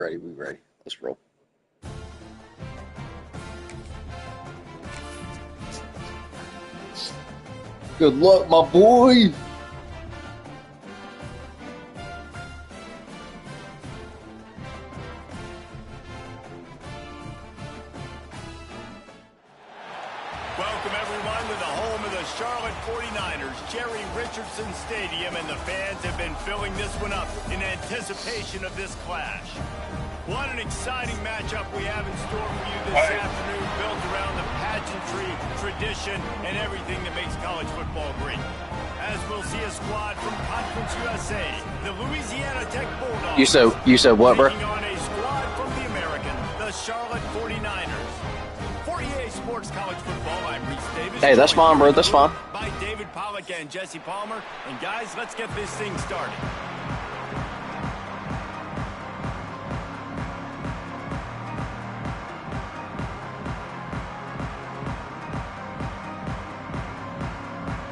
Ready, we ready. Let's roll. Good luck, my boy. Welcome, everyone, to the home of the Charlotte 49ers, Jerry Richardson Stadium, and the fans have been filling this one up in anticipation of this clash. What an exciting matchup we have in store for you this afternoon, built around the pageantry, tradition, and everything that makes college football great. As we'll see a squad from Conference USA, the Louisiana Tech Bulldogs. You said what, bro? Taking on a squad from the American, the Charlotte 49ers. For EA Sports College Football, I'm Reese Davis. Hey, that's fine, bro. That's fine. By David Pollack and Jesse Palmer. And guys, let's get this thing started.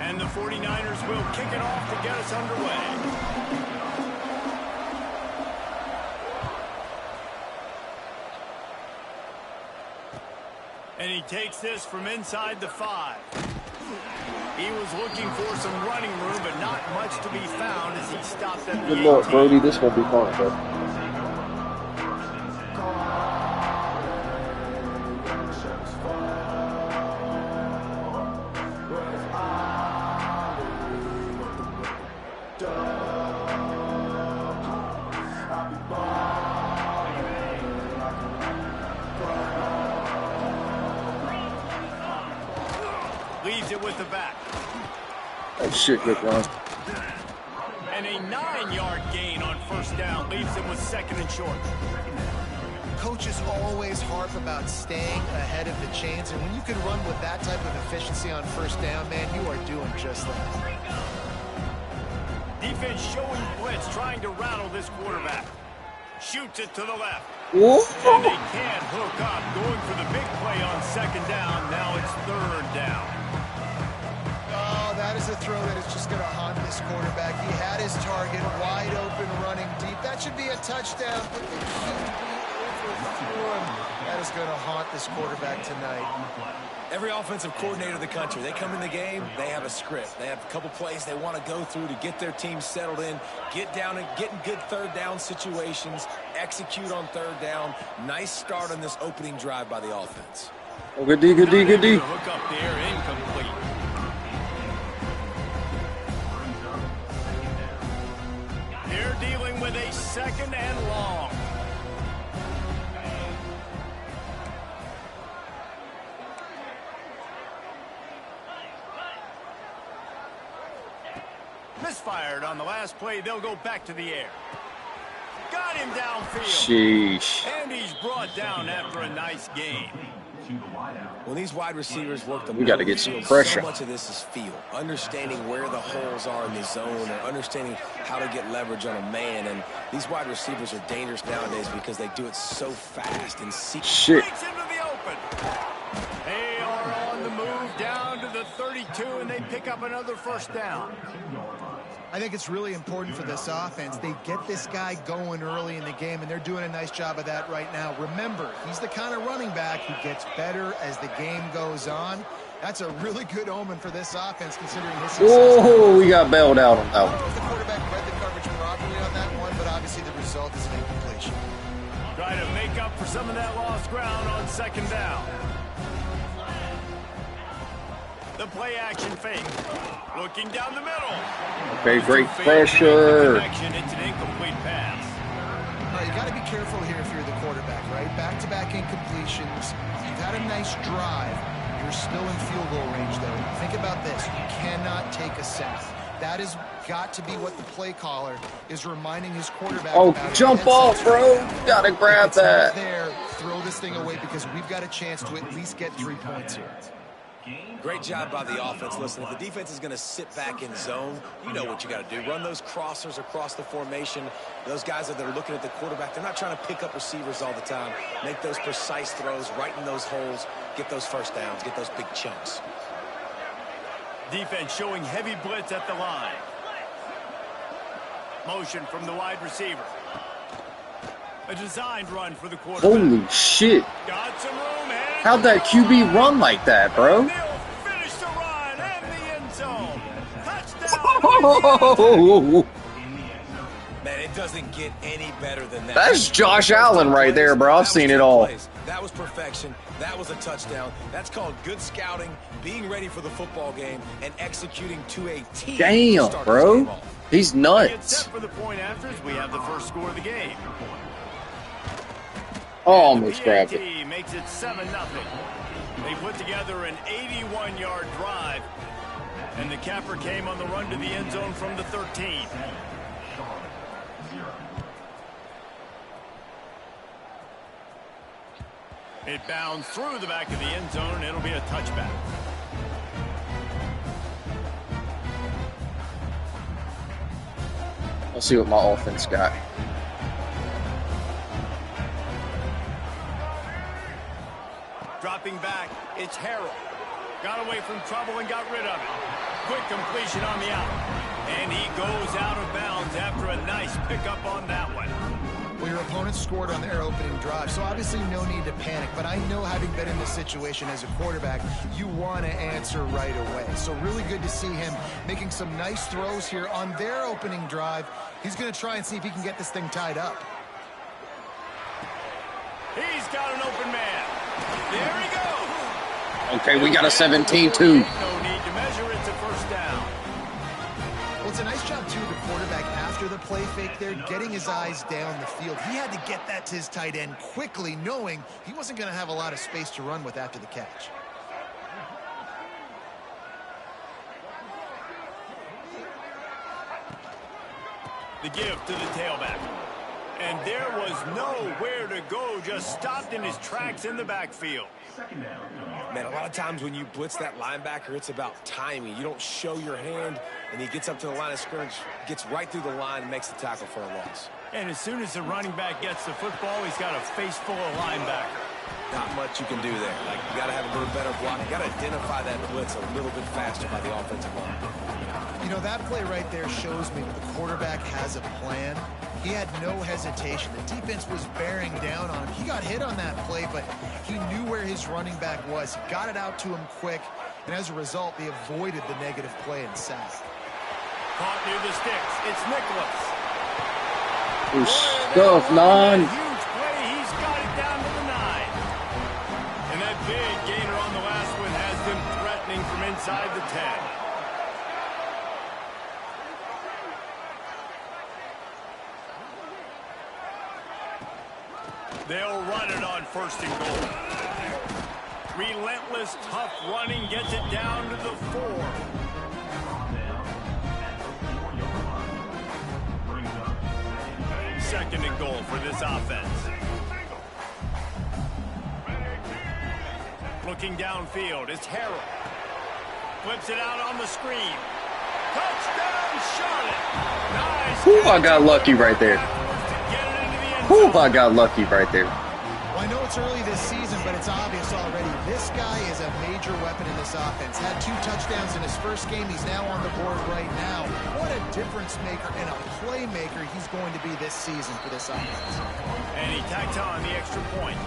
And the 49ers will kick it off to get us underway. And he takes this from inside the 5. He was looking for some running room, but not much to be found as he stopped at the 18. Good luck, Brody. This gonna be fun, bro. Leaves it with the back. Oh shit, good run. And a 9-yard gain on first down leaves him with second and short. Coaches always harp about staying ahead of the chains, and when you can run with that type of efficiency on first down, man, you are doing just that. Defense showing blitz, trying to rattle this quarterback. Shoots it to the left. Ooh. And they can't hook up. Going for the big play on second down. Now it's third down. Oh, that is a throw that is just going to haunt this quarterback. He had his target wide open, running deep. That should be a touchdown, but the QB overthrew him. That is going to haunt this quarterback tonight. Every offensive coordinator in the country, they come in the game, they have a script. They have a couple plays they want to go through to get their team settled in, get down and get in good third down situations, execute on third down. Nice start on this opening drive by the offense. Oh, good D, good D, good D. Hook up there, incomplete. They're dealing with a second and long. Misfired on the last play. They'll go back to the air. Got him downfield. Sheesh. And he's brought down after a nice gain. When these wide receivers work the We got to get some field, pressure. So much of this is feel. Understanding where the holes are in the zone, or understanding how to get leverage on a man. And these wide receivers are dangerous nowadays because they do it so fast and see. Shit. Breaks into the open. They are on the move down to the 32, and they pick up another first down. I think it's really important for this offense. They get this guy going early in the game, and they're doing a nice job of that right now. Remember, he's the kind of running back who gets better as the game goes on. That's a really good omen for this offense, considering his success. Oh, we got bailed out on that I don't know one. if the quarterback read the coverage properly on that one, but obviously the result is an incompletion. Try to make up for some of that lost ground on second down. The play action fake. Looking down the middle. Okay, great pressure. It's an incomplete pass. All right, you got to be careful here if you're the quarterback, right? Back-to-back incompletions. You've had a nice drive. You're still in field goal range, though. Think about this. You cannot take a sack. That has got to be what the play caller is reminding his quarterback Oh, about. jump off, bro. Gotta grab that. There, throw this thing away because we've got a chance to at least get 3 points here. Great job by the offense. Listen, if the defense is going to sit back in zone, you know what you got to do. Run those crossers across the formation. Those guys that are looking at the quarterback, they're not trying to pick up receivers all the time. Make those precise throws, right in those holes, get those first downs, get those big chunks. Defense showing heavy blitz at the line. Motion from the wide receiver. A designed run for the quarterback. Holy shit. Got some room. How'd that QB run like that, bro? They'll finish the run and the end zone. Touchdown. Oh, Man, it doesn't get any better than that. that's Josh Allen right there, bro. I've seen it all. That was perfection. That was a touchdown. That's called good scouting, being ready for the football game, and executing to a T. Damn, bro. He's Get nuts. set for the point afters. We have the first score of the game. Oh, almost grabbed it. PAT makes it 7-0. They put together an 81-yard drive, and the capper came on the run to the end zone from the 13. It bounds through the back of the end zone. It'll be a touchback. Let's see what my offense got. Dropping back, it's Harrell. Got away from trouble and got rid of it. Quick completion on the out. And he goes out of bounds after a nice pickup on that one. Well, your opponent scored on their opening drive, so obviously no need to panic. But I know, having been in this situation as a quarterback, you want to answer right away. So really good to see him making some nice throws here on their opening drive. He's going to try and see if he can get this thing tied up. He's got an open man. There he goes. Okay, we got a 17-2. No need to measure. It's a first down. Well, it's a nice job, too, the quarterback, after the play fake there, getting his eyes down the field. He had to get that to his tight end quickly, knowing he wasn't going to have a lot of space to run with after the catch. The give to the tailback. And there was nowhere to go, just stopped in his tracks in the backfield. Man, a lot of times when you blitz that linebacker, it's about timing. You don't show your hand, and he gets up to the line of scrimmage, gets right through the line, and makes the tackle for a loss. And as soon as the running back gets the football, he's got a face full of linebacker. Not much you can do there. Like, you got to have a little better block. You got to identify that blitz a little bit faster by the offensive line. You know, that play right there shows me the quarterback has a plan. He had no hesitation. The defense was bearing down on him. He got hit on that play, but he knew where his running back was. He got it out to him quick, and as a result, they avoided the negative play and sack. Caught near the sticks. It's Nicholas. Good stuff, Huge nine. play. He's got it down to the 9. And that big gainer on the last one has them threatening from inside the 10. They'll run it on first and goal. Relentless, tough running gets it down to the 4. Second and goal for this offense. Looking downfield, it's Harrell. Flips it out on the screen. Touchdown, Charlotte. Nice. Ooh, I got lucky right there. Ooh, I got lucky right there. Well, I know it's early this season, but it's obvious already. This guy is a major weapon in this offense. Had 2 touchdowns in his first game. He's now on the board right now. What a difference maker and a playmaker he's going to be this season for this offense. And he tacked on the extra point.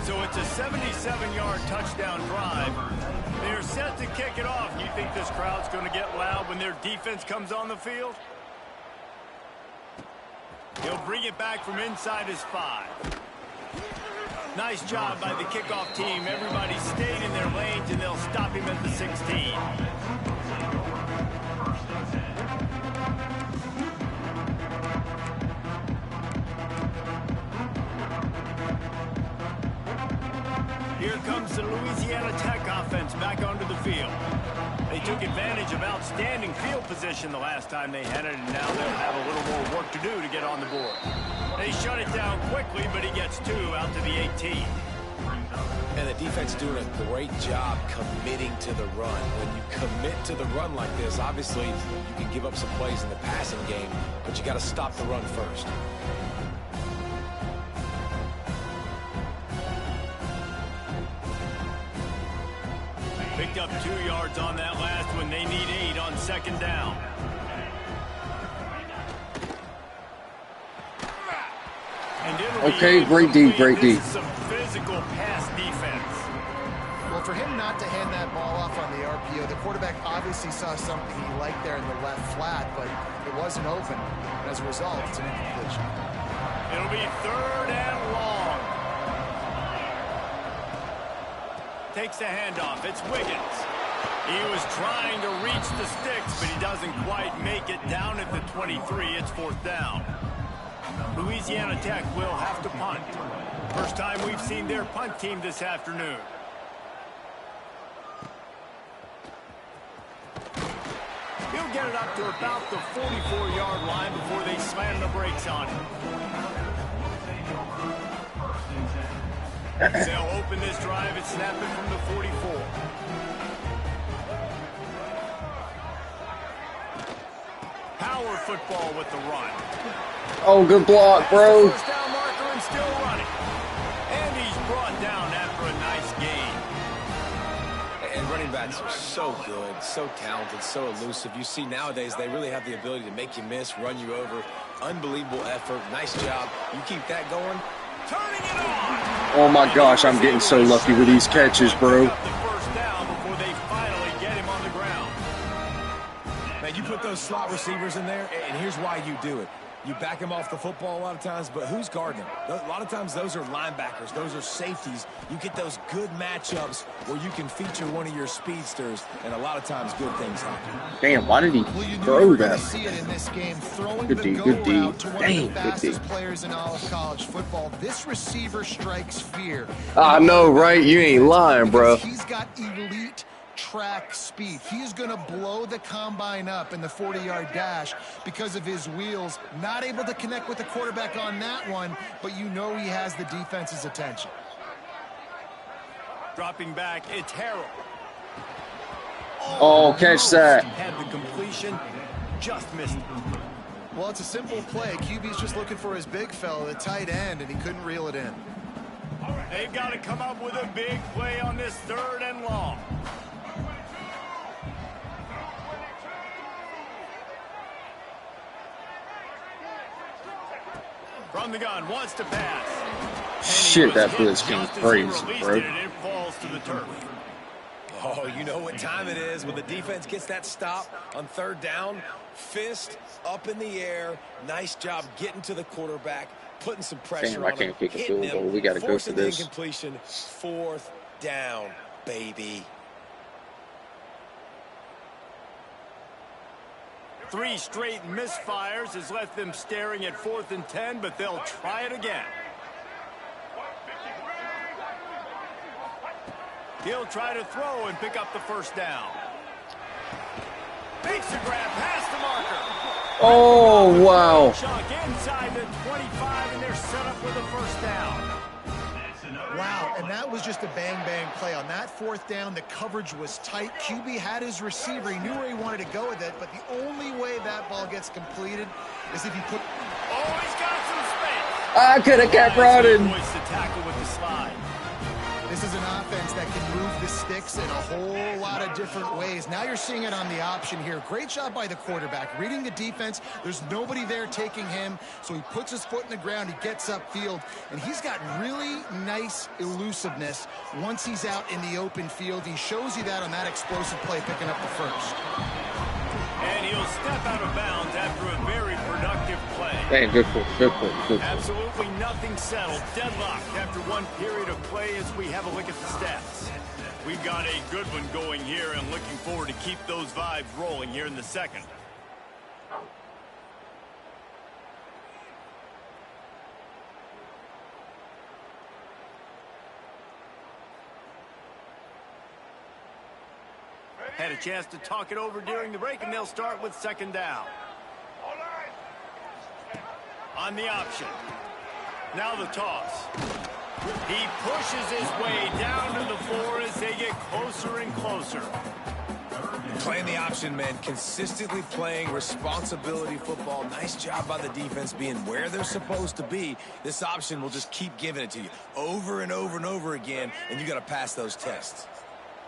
So it's a 77-yard touchdown drive. They're set to kick it off. You think this crowd's going to get loud when their defense comes on the field? He'll bring it back from inside his 5. Nice job by the kickoff team. Everybody stayed in their lanes, and they'll stop him at the 16. Here comes the Louisiana Tech offense back onto the field. They took advantage of outstanding field position the last time they had it, and now they'll have a little more work to do to get on the board. They shut it down quickly, but he gets 2 out to the 18. And the defense doing a great job committing to the run. When you commit to the run like this, obviously you can give up some plays in the passing game, but you got to stop the run first. Picked up 2 yards on that last one. They need 8 on second down. And Okay, great D, great D. This is some physical pass defense. Well, for him not to hand that ball off on the RPO, the quarterback obviously saw something he liked there in the left flat, but it wasn't open. And as a result, it's an incompletion. It'll be 3rd and long. Takes the handoff. It's Wiggins. He was trying to reach the sticks, but he doesn't quite make it down at the 23. It's 4th down. Louisiana Tech will have to punt. First time we've seen their punt team this afternoon. He'll get it up to about the 44-yard line before they slam the brakes on him. They'll open this drive and snap it from the 44. Power football with the run. Oh, good block, bro. First down marker and still running. And he's brought down after a nice gain. And running backs are so good, so talented, so elusive. You see nowadays they really have the ability to make you miss, run you over. Unbelievable effort. Nice job. You keep that going. Turning it on. Oh my gosh, I'm getting so lucky with these catches, bro. The first down before they finally get him on the ground. Man, you put those slot receivers in there, and here's why you do it. You back them off the football a lot of times, but who's guarding them? A lot of times those are linebackers. Those are safeties. You get those good matchups where you can feature one of your speedsters, and a lot of times good things happen. Damn, why did he Well, you throw knew that? see it in this game, throwing Good the D, go good D. route to one Dang, of the good fastest D. players in all of college football. This receiver strikes fear. I know, right? You ain't lying, bro. Because he's got elite track speed. He's going to blow the combine up in the 40-yard dash because of his wheels. Not able to connect with the quarterback on that one, but you know he has the defense's attention. Dropping back, it's Harrell. Oh, catch that. Had the completion, just missed it. Well, it's a simple play. QB's just looking for his big fella, the tight end, and he couldn't reel it in. They've got to come up with a big play on this 3rd and long. From the gun, wants to pass. Shit, that blitz came crazy, bro. It falls to the turf. Oh, you know what time it is when the defense gets that stop on 3rd down. Fist up in the air. Nice job getting to the quarterback, putting some pressure Damn, on I can't him, kick a hitting field goal. him, We got to go for forcing the this. incompletion. 4th down, baby. 3 straight misfires has left them staring at 4th and 10, but they'll try it again. He'll try to throw and pick up the first down. Makes a grab past the marker. Oh, wow. Chunk inside the 25, and they're set up with a first down. Wow, and that was just a bang-bang play. On that 4th down, the coverage was tight. QB had his receiver. He knew where he wanted to go with it, but the only way that ball gets completed is if he put... Oh, he's got some space. I could have kept running. Voice the tackle with the slide. This is an offense that can move the sticks in a whole lot of different ways. Now you're seeing it on the option here. Great job by the quarterback. Reading the defense, there's nobody there taking him, so he puts his foot in the ground, he gets upfield, and he's got really nice elusiveness once he's out in the open field. He shows you that on that explosive play, picking up the first. And he'll step out of bounds after a very productive play. Damn, good pull, good pull, good pull. Absolutely nothing settled. Deadlocked after one period of play as we have a look at the stats. We've got a good one going here and looking forward to keep those vibes rolling here in the second. Had a chance to talk it over during the break, and they'll start with 2nd down. On the option. Now the toss. He pushes his way down to the floor as they get closer and closer. Playing the option, man. Consistently playing responsibility football. Nice job by the defense being where they're supposed to be. This option will just keep giving it to you over and over and over again, and you got to pass those tests.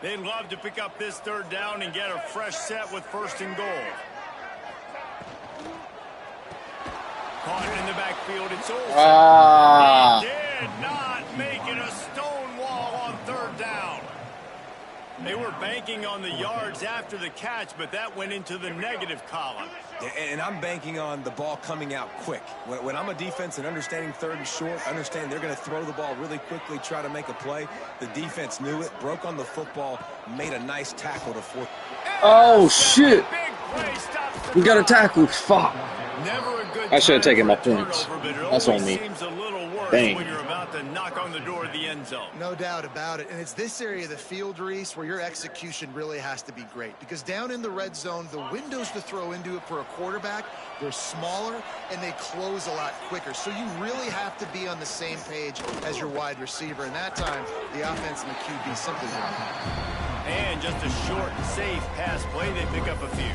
They'd love to pick up this 3rd down and get a fresh set with 1st and goal. Caught in the backfield, it's Olsen. Ah. He did not make it a stone wall on third down. They were banking on the yards after the catch, but that went into the negative column. And I'm banking on the ball coming out quick. When I'm a defense and understanding third and short, understand they're going to throw the ball really quickly, try to make a play. The defense knew it, broke on the football, made a nice tackle to force. Oh, shit. We got a tackle. Fuck. Never a good I should have time taken my for a points. turnover, but it That's on always me. seems a little worse Dang. when you're about to knock on the door of the end zone. No doubt about it. And it's this area of the field, Reese, where your execution really has to be great. Because down in the red zone, the windows to throw into it for a quarterback, they're smaller and they close a lot quicker. So you really have to be on the same page as your wide receiver. And that time, the offense and the QB simply don't. And just a short, safe pass play, they pick up a few.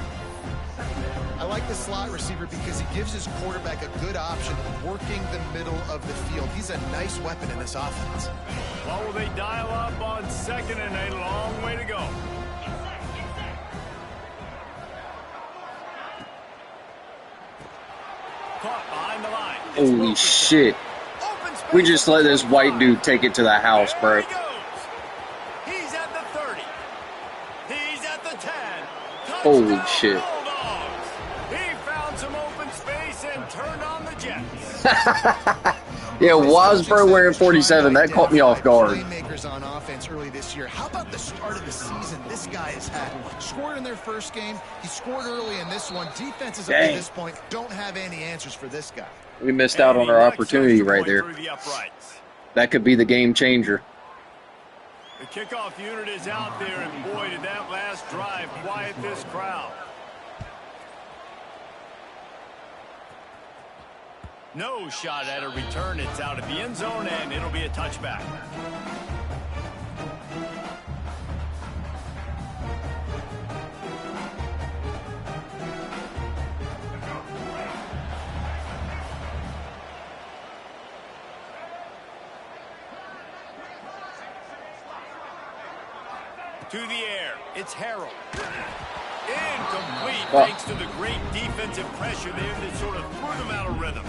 I like the slot receiver because he gives his quarterback a good option working the middle of the field. He's a nice weapon in this offense. Well, will they dial up on second and a long way to go? Caught behind the line. It's Holy Wilkerson. shit. Open space We just at let the this white 25. dude take it to the house, There bro. he goes. He's at the 30. He's at the 10. Holy Touchdown, shit. Bulldogs. He found some open space and turned on the Jets. Yeah, Wasbro wearing 47. That caught me off guard. Playmakers on offense early this year. How about the start of the season this guy has had? Scored in their first game. He scored early in this one. Defenses up to Dang. this point don't have any answers for this guy. We missed out on our opportunity right there. Through the uprights. That could be the game changer. The kickoff unit is out there, and boy, did that last drive quiet this crowd. No shot at a return. It's out of the end zone, and it'll be a touchback. To the air, it's Harrell. Incomplete, Well, thanks to the great defensive pressure there that sort of threw them out of rhythm.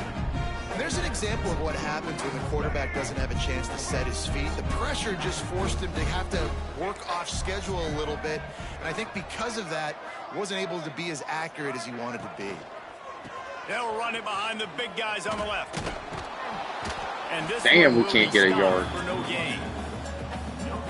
And there's an example of what happens when the quarterback doesn't have a chance to set his feet. The pressure just forced him to have to work off schedule a little bit. And I think because of that, wasn't able to be as accurate as he wanted to be. They'll run it behind the big guys on the left. And this Damn, one we will can't be get a stopped yard. for no gain.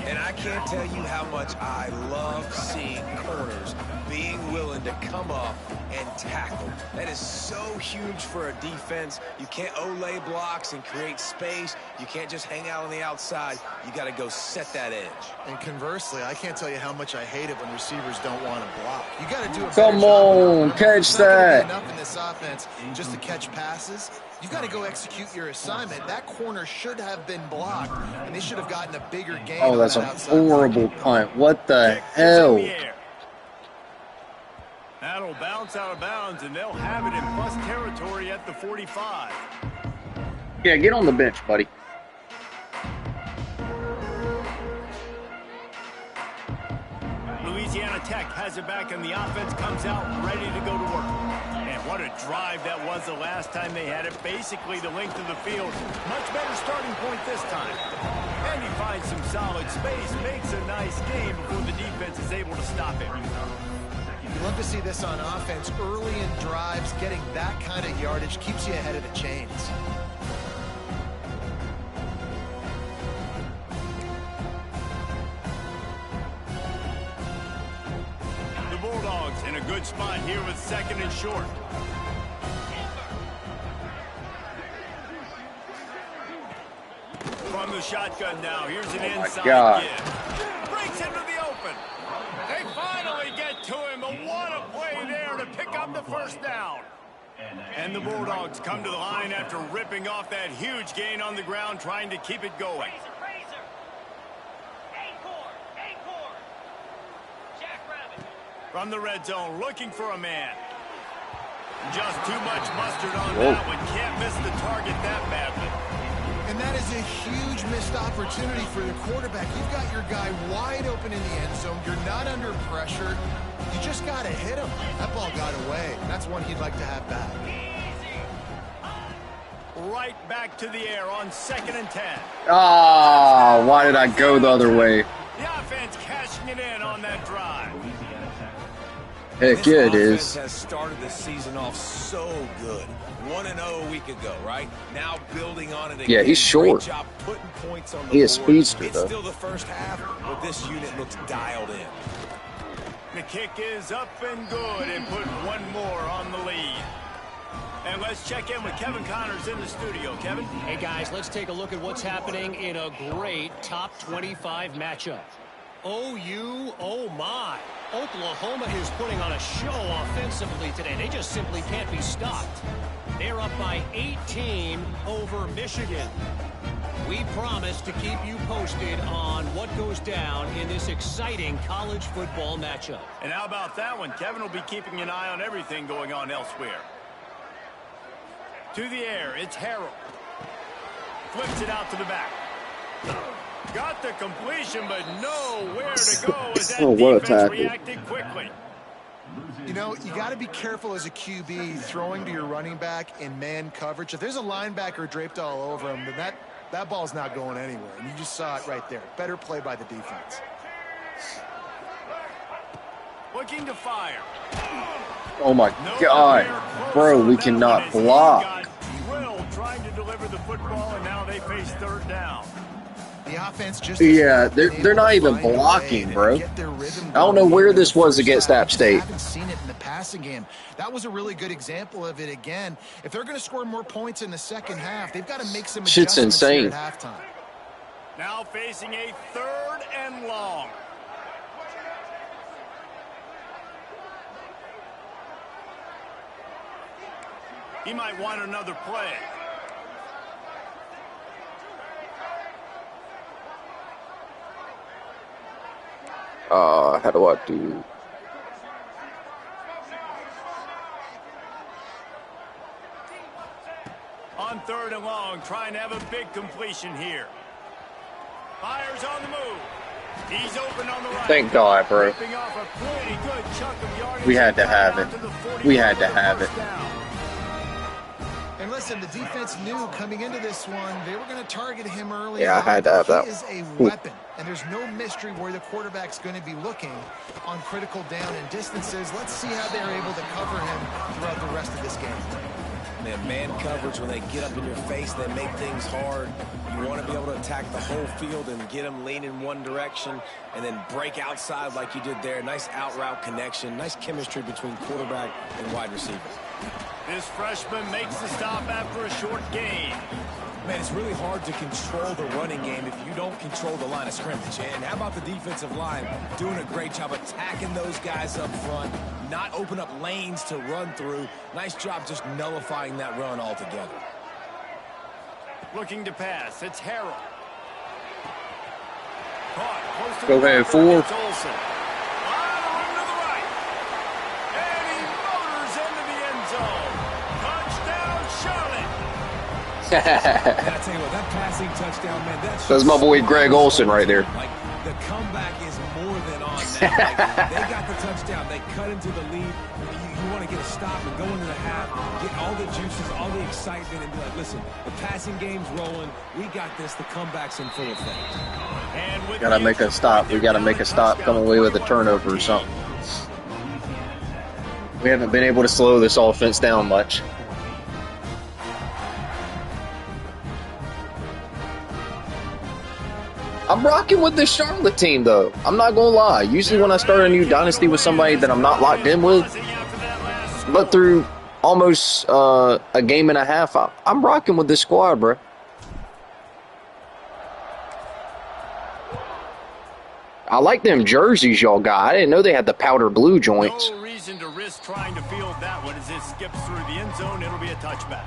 And I can't tell you how much I love seeing corners being willing to come up and tackle. That is so huge for a defense. You can't lay blocks and create space. You can't just hang out on the outside. You got to go set that edge. And conversely, I can't tell you how much I hate it when receivers don't want to block. You got to do a better Come job on, of it. catch It's not gonna that. be enough in this offense just to catch passes. You've got to go execute your assignment. That corner should have been blocked, and they should have gotten a bigger gain. Oh, on that's that a outside horrible punt. What the Kick is hell? in the air. That'll bounce out of bounds, and they'll have it in plus territory at the 45. Yeah, get on the bench, buddy. Louisiana Tech has it back, and the offense comes out ready to go to work. And what a drive that was the last time they had it. Basically the length of the field. Much better starting point this time. And he finds some solid space, makes a nice game before the defense is able to stop him. You love to see this on offense. Early in drives, getting that kind of yardage keeps you ahead of the chains. The Bulldogs in a good spot here with second and short. From the shotgun now, here's an Oh my inside God. give. Breaks into the open. They finally get to him, but what a play there to pick up the first down. And the Bulldogs come to the line after ripping off that huge gain on the ground, trying to keep it going. From the red zone, looking for a man. Just too much mustard on Whoa. that one. Can't miss the target that badly. And that is a huge missed opportunity for the quarterback. You've got your guy wide open in the end zone. You're not under pressure. You just got to hit him. That ball got away. That's one he'd like to have back. right back to the air on 2nd and 10. Ah, why did I go the other way? The offense cashing it in on that drive. Heck yeah, it is. This offense has started the season off so good. 1-0 a week ago, right? Now building on it again. Yeah, he's short. Great job putting points on the He is board. speedster, It's though. still the first half, but this unit looks dialed in. The kick is up and good and put one more on the lead. And let's check in with Kevin Connors in the studio. Kevin? Hey, guys, let's take a look at what's happening in a great top 25 matchup. OU, oh my. Oklahoma is putting on a show offensively today. They just simply can't be stopped. They're up by 18 over Michigan. We promise to keep you posted on what goes down in this exciting college football matchup. And how about that one? Kevin will be keeping an eye on everything going on elsewhere. To the air, it's Harrell. Flips it out to the back. Got the completion, but nowhere to go as that Oh, what a defense tackle. reacted quickly. You know, you got to be careful as a QB throwing to your running back in man coverage. If there's a linebacker draped all over him, then that ball's not going anywhere. And you just saw it right there. Better play by the defense. Looking to fire. Oh my No God, player close bro, on we that cannot one as he block. got drilled trying to deliver the football, and now they face 3rd down. The offense just Yeah, they're not even blocking, bro. I don't know where this was against App State. I haven't seen it in the passing game. That was a really good example of it again. If they're going to score more points in the second half, they've got to make some Shit's adjustments here insane. at halftime. Now facing a 3rd and long. He might want another play. How do I do? On 3rd and long, trying to have a big completion here. Fires on the move. He's open on the right. Thank God, bro. Ripping off a pretty good chunk of yardage. We had to have Down it. to the 40 We had to for the have it. first down. And listen, the defense knew coming into this one, they were going to target him early. Yeah, I had to have that. He is a weapon, and there's no mystery where the quarterback's going to be looking on critical down and distances. Let's see how they're able to cover him throughout the rest of this game. Man coverage, when they get up in your face, they make things hard. You want to be able to attack the whole field and get them lean in one direction and then break outside like you did there. Nice out route connection, nice chemistry between quarterback and wide receiver. This freshman makes the stop after a short gain. Man, it's really hard to control the running game if you don't control the line of scrimmage. And how about the defensive line doing a great job attacking those guys up front, not open up lanes to run through. Nice job just nullifying that run altogether. Looking to pass. It's Harrell. Caught close to Go the ahead, marker. four. It's Olsen. On the run to the right. And he motors into the end zone. Touchdown, Charlotte. And I tell you what, that passing touchdown, man, That's my boy Greg Olsen right there. Like, the comeback is more than on now. Like, they got the touchdown. They cut into the lead. You want to get a stop and go into the half, get all the juices, all the excitement, and be like, listen, the passing game's rolling. We got this. The comeback's in full effect. And with Gotta the make a injury, stop. We they're gotta down make a stop. touchdown, Come away with a 21 turnover or 14. something. We haven't been able to slow this offense down much. I'm rocking with this Charlotte team, though. I'm not gonna lie. Usually when I start a new dynasty with somebody that I'm not locked in with, but through almost a game and a half, I'm rocking with this squad, bro. I like them jerseys y'all got. I didn't know they had the powder blue joints. No reason to risk trying to field that one as it skips through the end zone. It'll be a touchback.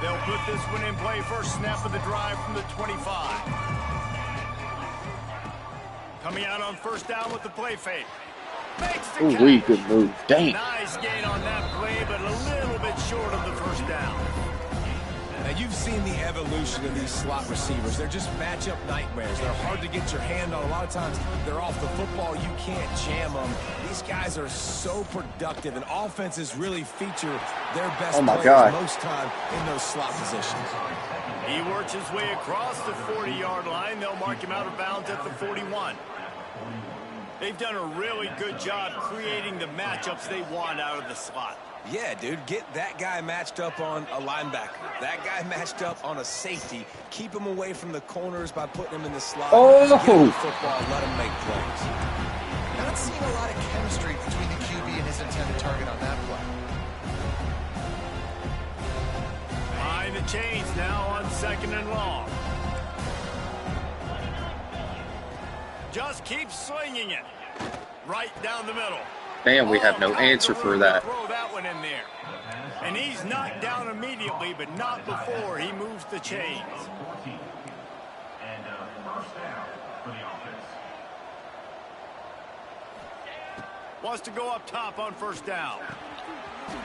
They'll put this one in play. First snap of the drive from the 25. Coming out on first down with the play fake. Makes the Ooh, wee, catch. good move. Dang. Nice gain on that play, but a little bit short of the first down. Now, you've seen the evolution of these slot receivers. They're just matchup nightmares. They're hard to get your hand on. A lot of times, they're off the football. You can't jam them. These guys are so productive, and offenses really feature their best players most time in those slot positions. He works his way across the 40-yard line. They'll mark him out of bounds at the 41. They've done a really good job creating the matchups they want out of the slot. Yeah, dude, get that guy matched up on a linebacker. That guy matched up on a safety. Keep him away from the corners by putting him in the slot. Get him the football, let him make plays. Not seeing a lot of chemistry between the QB and his intended target on that play. Behind the chains now on 2nd and long. Just keep slinging it. Right down the middle. Damn, we have no answer for that. Throw that one in there. And he's knocked down immediately, but not before he moves the chains. Wants to go up top on 1st down.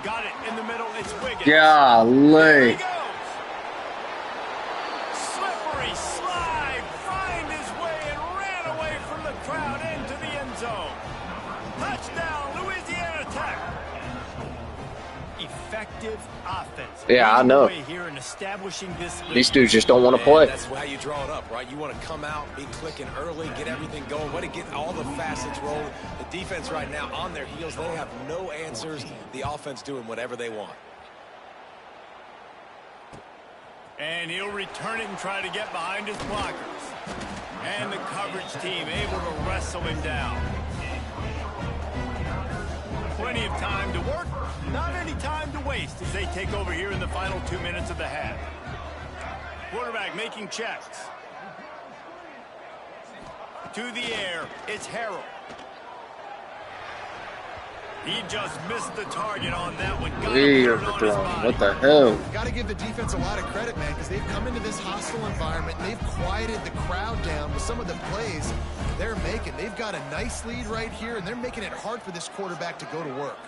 Got it in the middle. It's Wiggins. Golly. Slippery slide. Find his way and ran away from the crowd into the end zone. Touchdown, Louisiana Tech. Effective offense. Yeah, I know. Here in establishing this lead. These dudes just don't want to play. That's how you draw it up, right? You want to come out, be clicking early, get everything going, want to get all the facets rolling. The defense right now on their heels, they have no answers. The offense doing whatever they want. And he'll return it and try to get behind his blockers. And the coverage team able to wrestle him down. Plenty of time to work, not any time to waste as they take over here in the final 2 minutes of the half. Quarterback making checks. To the air, it's Harrell. He just missed the target on that one. What the hell? Got to give the defense a lot of credit, man, because they've come into this hostile environment and they've quieted the crowd down with some of the plays they're making. They've got a nice lead right here, and they're making it hard for this quarterback to go to work.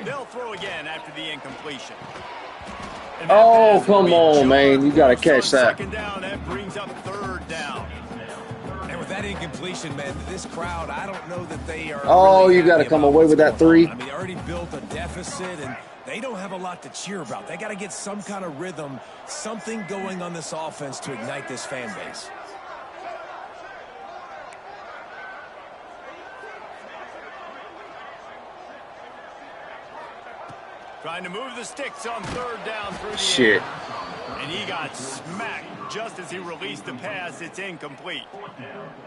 They'll throw again after the incompletion. Oh, come on, man. You got to catch that. Second down, that brings up 3rd down. And with that incompletion, man, this crowd, I don't know that they are. Oh, really you got to come away with that 3. I mean, they already built a deficit, and they don't have a lot to cheer about. They got to get some kind of rhythm, something going on this offense to ignite this fan base. Trying to move the sticks on 3rd down through the Shit. air. And he got smacked just as he released the pass. It's incomplete.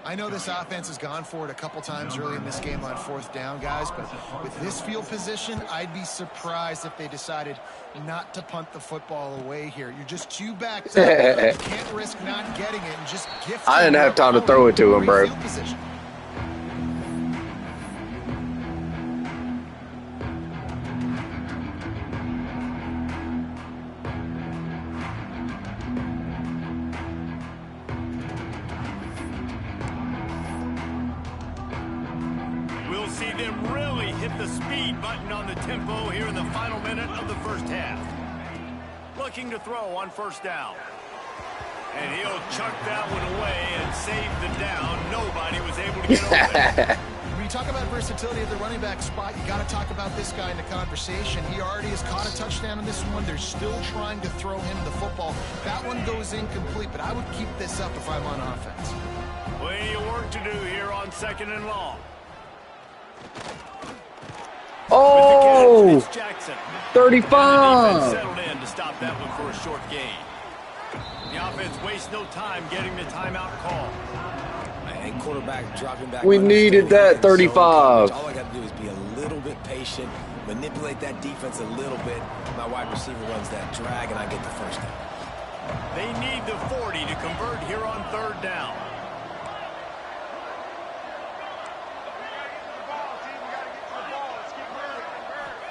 I know this offense has gone for it a couple times early in this game on 4th down, guys, but with this field position, I'd be surprised if they decided not to punt the football away here. You're just too backed up. You can't risk not getting it and just gift. I didn't have time to throw it to him, bro. See them really hit the speed button on the tempo here in the final minute of the 1st half. Looking to throw on 1st down. And he'll chuck that one away and save the down. Nobody was able to get over there. When you talk about versatility at the running back spot, you got to talk about this guy in the conversation. He already has caught a touchdown in this one. They're still trying to throw him the football. That one goes incomplete, but I would keep this up if I'm on offense. Plenty of work to do here on 2nd and long. Oh, catch, Jackson. 35. Settled in to stop that one for a short gain. The offense wastes no time getting the timeout call. And quarterback dropping back. We needed that 35. All I got to do is be a little bit patient, manipulate that defense a little bit. My wide receiver runs that drag, and I get the 1st down. They need the 40 to convert here on 3rd down.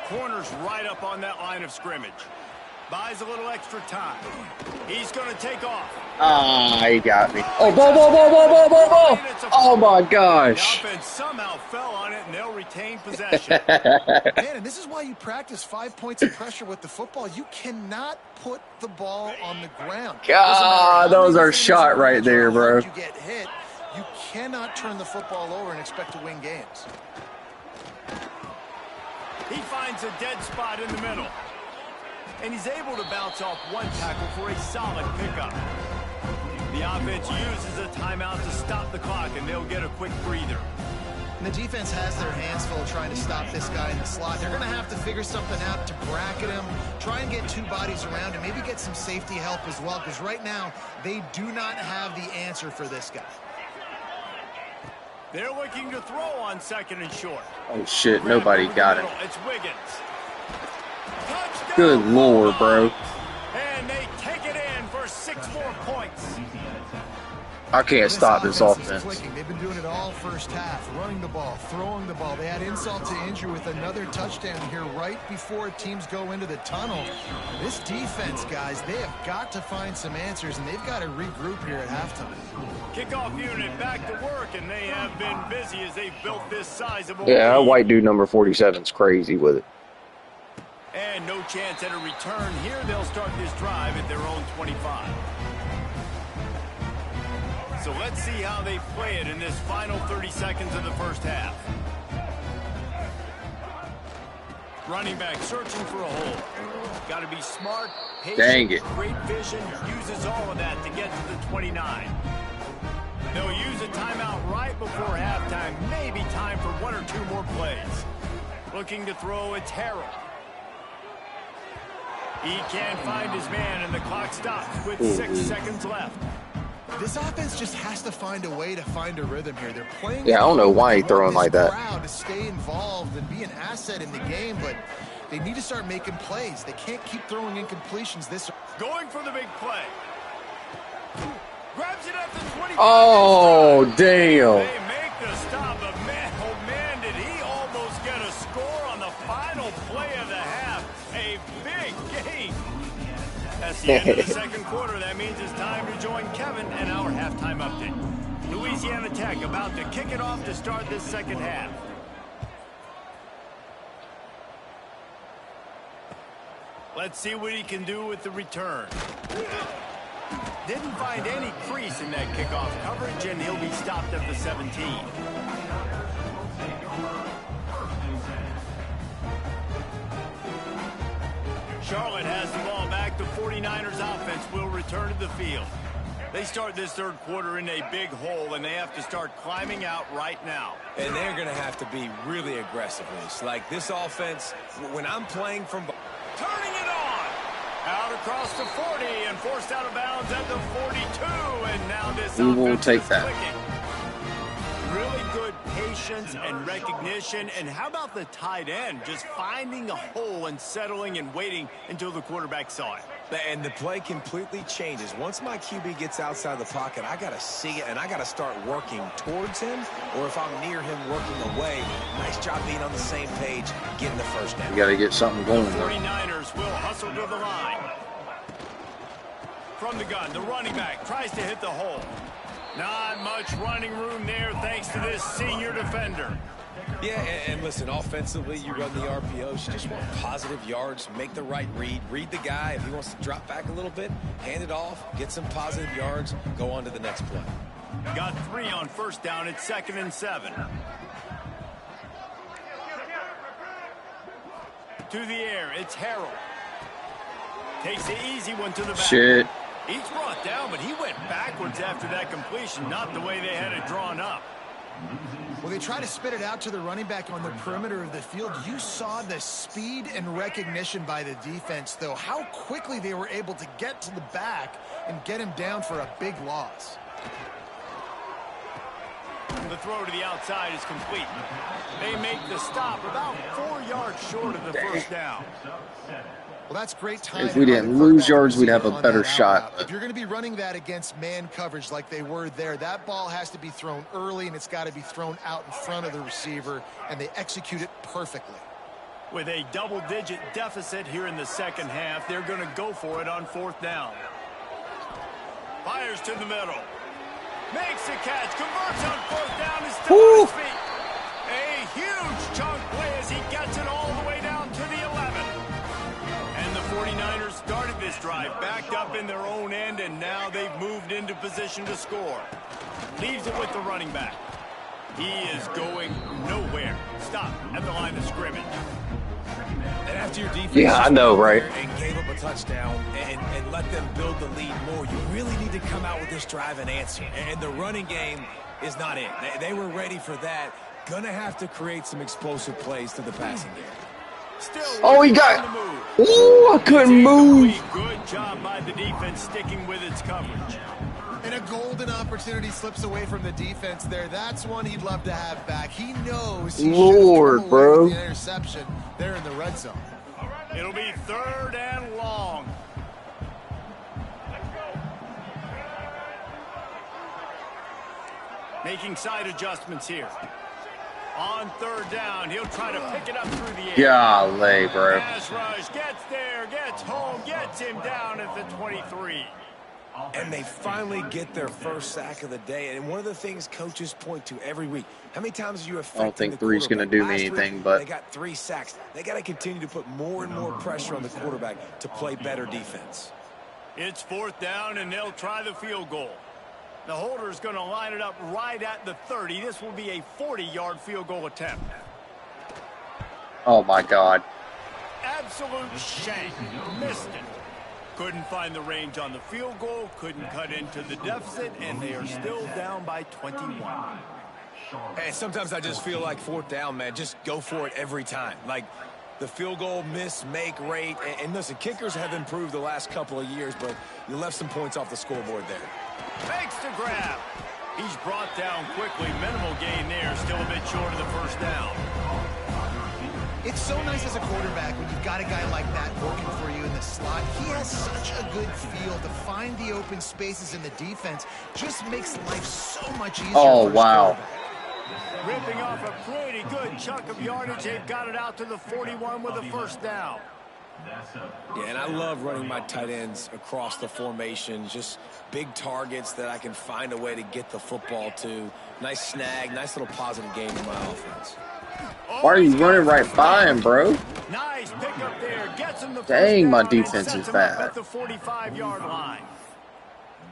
Corner's right up on that line of scrimmage. Buys a little extra time. He's going to take off. Ah, he got me. Oh, ball. Oh, my The gosh. offense somehow fell on it, and they'll retain possession. Man, and this is why you practice 5 points of pressure with the football. You cannot put the ball on the ground. Doesn't matter God, how that was many our defenders shot are right around you or there, how bro. hard you get hit. You cannot turn the football over and expect to win games. He finds a dead spot in the middle. And he's able to bounce off one tackle for a solid pickup. The offense uses a timeout to stop the clock, and they'll get a quick breather. And the defense has their hands full trying to stop this guy in the slot. They're going to have to figure something out to bracket him, try and get 2 bodies around him, maybe get some safety help as well, because right now they do not have the answer for this guy. They're looking to throw on 2nd and short. Oh, shit. Nobody got it. It's Wiggins. Touchdown, Good Lord, bro. And they take it in for 6 more points. I can't stop this Is offense. clicking. They've been doing it all first half, running the ball, throwing the ball. They had insult to injury with another touchdown here right before teams go into the tunnel. This defense, guys, they have got to find some answers, and they've got to regroup here at halftime. Kickoff unit back to work, and they have been busy as they've built this sizable Yeah, that lead. white dude number 47 is crazy with it. And no chance at a return here. They'll start this drive at their own 25. So let's see how they play it in this final 30 seconds of the first half. Running back searching for a hole. Got to be smart, patient, Dang it. great vision, uses all of that to get to the 29. They'll use a timeout right before halftime. Maybe time for 1 or 2 more plays. Looking to throw, it's Harold. He can't find his man, and the clock stops with 6 seconds left. This offense just has to find a way to find a rhythm here. They're playing. Yeah, I don't know why he throwing like that. To stay involved and be an asset in the game, but they need to start making plays. They can't keep throwing incompletions this. Going for the big play. Grabs it at the 25. Oh, damn. They make the stop, but man, oh man, did he almost get a score on the final play of the half. A big game. That's the end of the second quarter. That means it's time to join Kevin and our halftime update. Louisiana Tech about to kick it off to start this second half. Let's see what he can do with the return. Didn't find any crease in that kickoff coverage, and he'll be stopped at the 17. Charlotte has the ball back. The 49ers offense will return to the field. They start this third quarter in a big hole, and they have to start climbing out right now. And they're going to have to be really aggressive. Like this offense, when I'm playing from... Turning it on. Out across the 40 and forced out of bounds at the 42. And now this We will offense take is that. clicking. Really good patience and recognition. And how about the tight end just finding a hole and settling and waiting until the quarterback saw it? And the play completely changes. Once my QB gets outside the pocket, I got to see it, and I got to start working towards him, or if I'm near him working away, nice job being on the same page, getting the first down. You got to get something going. The 49ers will hustle to the line. From the gun, the running back tries to hit the hole. Not much running room there thanks to this senior defender. Yeah, and listen, offensively, you run the RPOs. You just want positive yards, make the right read the guy. If he wants to drop back a little bit, hand it off, get some positive yards, go on to the next play. Got 3 on first down at 2nd and 7. To the air, it's Harold. Takes the easy one to the back. Shit. He's brought down, but he went backwards after that completion, not the way they had it drawn up. Well, they try to spit it out to the running back on the perimeter of the field. You saw the speed and recognition by the defense, though. How quickly they were able to get to the back and get him down for a big loss. The throw to the outside is complete. They make the stop about 4 yards short of the first down. Well, that's great time. If we didn't lose yards, we'd have a better shot. If you're going to be running that against man coverage like they were there, that ball has to be thrown early, and it's got to be thrown out in front of the receiver, and they execute it perfectly. With a double-digit deficit here in the second half, they're going to go for it on 4th down. Fires to the middle. Makes the catch. Converts on fourth down. Is still on his feet. A huge chunk play as he gets it all the way down to the 11. And the 49ers started this drive backed up in their own end, and now they've moved into position to score. Leaves it with the running back. He is going nowhere. Stop at the line of scrimmage. And after your defense, Yeah, I know, right? And gave up a touchdown and let them build the lead more, you really need to come out with this drive and answer. And the running game is not it. They were ready for that. Gonna have to create some explosive plays to the passing game. Oh, he got. Ooh, I couldn't move. Good job by the defense sticking with its coverage. And a golden opportunity slips away from the defense there. That's one he'd love to have back. He knows he Lord, should have bro. with the interception there in the red zone. It'll be 3rd and long. Making side adjustments here. On 3rd down, he'll try to pick it up through the air. Golly, bro. Pass rush, gets there, gets home, gets him down at the 23. And they finally get their first sack of the day. And one of the things coaches point to every week, how many times you affected I don't think the 3's going to do me anything, but they got 3 sacks. They got to continue to put more and more pressure on the quarterback to play better defense. It's 4th down, and they'll try the field goal. The holder's going to line it up right at the 30. This will be a 40-yard field goal attempt. oh my God. Absolute shank. Missed it. Couldn't find the range on the field goal, couldn't cut into the deficit, and they are still down by 21. And sometimes I just feel like 4th down, man, just go for it every time. Like the field goal miss, make rate. And listen, kickers have improved the last couple of years, but you left some points off the scoreboard there. Makes the grab. He's brought down quickly. Minimal gain there, still a bit short of the 1st down. It's so nice as a quarterback when you've got a guy like that working for you in the slot. He has such a good feel to find the open spaces in the defense. Just makes life so much easier. Oh, for his wow. quarterback. Ripping off a pretty good chunk of yardage. They've got it out to the 41 with a 1st down. Yeah, and I love running my tight ends across the formation. Just big targets that I can find a way to get the football to. Nice snag, nice little positive game in my offense. Why are you running right by him, bro? Nice pick up there. Gets him the first Dang, down my and defense sets is him up bad. at the 45-yard line.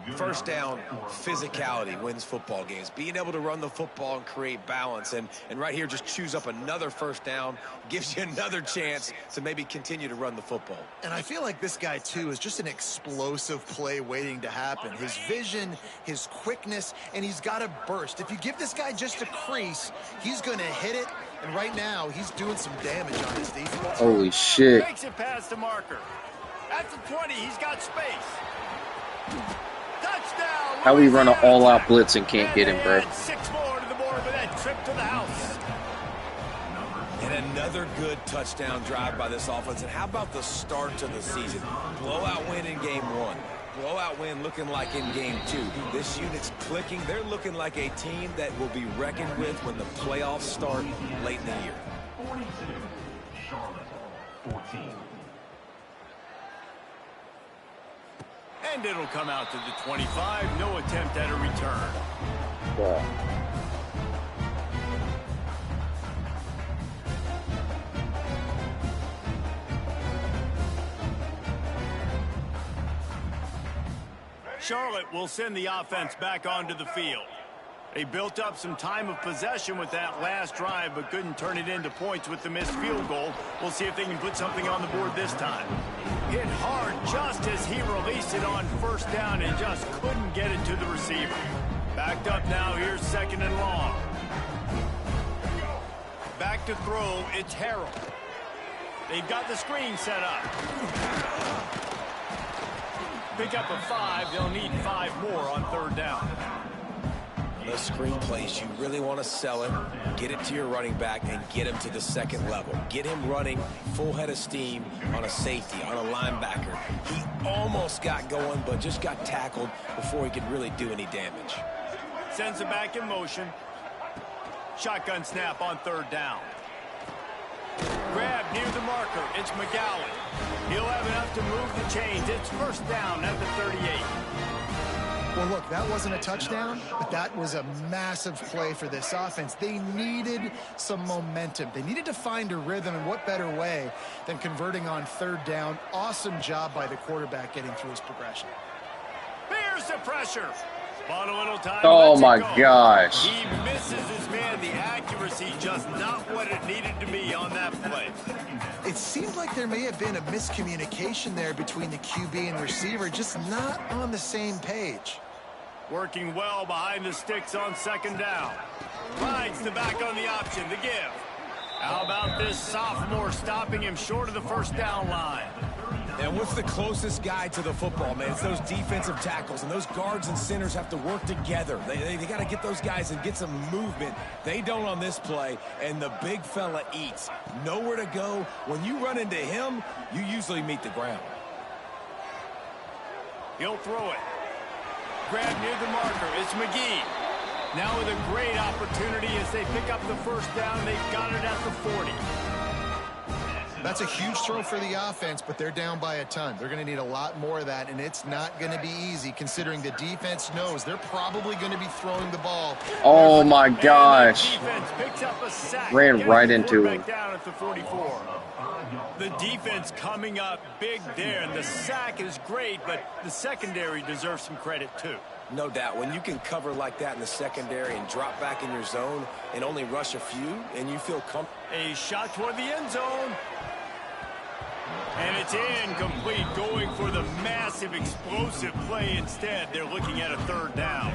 1st down, physicality wins football games. Being able to run the football and create balance. And right here, just choose up another 1st down. Gives you another chance to maybe continue to run the football. And I feel like this guy, too, is just an explosive play waiting to happen. His vision, his quickness, and he's got a burst. If you give this guy just a crease, he's going to hit it. And right now, he's doing some damage on his defense. Holy shit. Makes it past the marker. At the 20, he's got space. Touchdown. How we run an all-out blitz and can't get him, bro? 6 more to the board with that trip to the house. And another good touchdown drive by this offense. And how about the start to the season? Blowout win in game 1. Blowout win looking like in game 2. This unit's clicking. They're looking like a team that will be reckoned with when the playoffs start late in the year. 42, Charlotte, 14. And it'll come out to the 25. No attempt at a return. Yeah. Charlotte will send the offense back onto the field. They built up some time of possession with that last drive, but couldn't turn it into points with the missed field goal. We'll see if they can put something on the board this time. Hit hard just as he released it on 1st down and just couldn't get it to the receiver. Backed up now, here's 2nd and long. Back to throw, it's Harrell. They've got the screen set up. Pick up a 5, they'll need 5 more on 3rd down. Those screen plays, you really want to sell it, get it to your running back, and get him to the 2nd level. Get him running full head of steam on a safety, on a linebacker. He almost got going, but just got tackled before he could really do any damage. Sends it back in motion. Shotgun snap on 3rd down. Grab near the marker. It's McGowan. He'll have enough to move the chains. It's 1st down at the 38. Well, look, that wasn't a touchdown, but that was a massive play for this offense. They needed some momentum. They needed to find a rhythm, and what better way than converting on third down. Awesome job by the quarterback getting through his progression. Here's the pressure. Bought a little time. Oh my gosh. He misses his man. The accuracy just not what it needed to be on that play. It seemed like there may have been a miscommunication there between the QB and receiver, just not on the same page. Working well behind the sticks on second down. Finds the back on the option, the give. How about this sophomore stopping him short of the first down line? And what's the closest guy to the football, man? It's those defensive tackles, and those guards and centers have to work together. They got to get those guys and get some movement. They don't on this play, and the big fella eats. Nowhere to go. When you run into him, you usually meet the ground. He'll throw it. Grab near the marker. It's McGee. Now with a great opportunity as they pick up the first down. They've got it at the 40. That's a huge throw for the offense, but they're down by a ton. They're going to need a lot more of that, and it's not going to be easy considering the defense knows they're probably going to be throwing the ball. Oh my gosh. Defense picks up a sack. Ran right into him. Down at the 44. The defense coming up big there, and the sack is great, but the secondary deserves some credit too. No doubt. When you can cover like that in the secondary and drop back in your zone and only rush a few, and you feel comfortable. A shot toward the end zone. And it's incomplete, going for the massive explosive play instead. They're looking at a third down.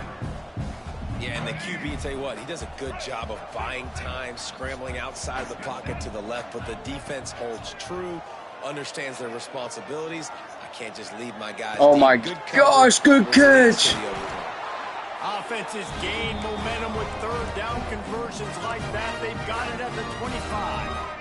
Yeah, and the QB, tell you what, he does a good job of buying time, scrambling outside of the pocket to the left, but the defense holds true, understands their responsibilities. I can't just leave my guys. Oh my gosh, good catch. Offenses gain momentum with third down conversions like that. They've got it at the 25.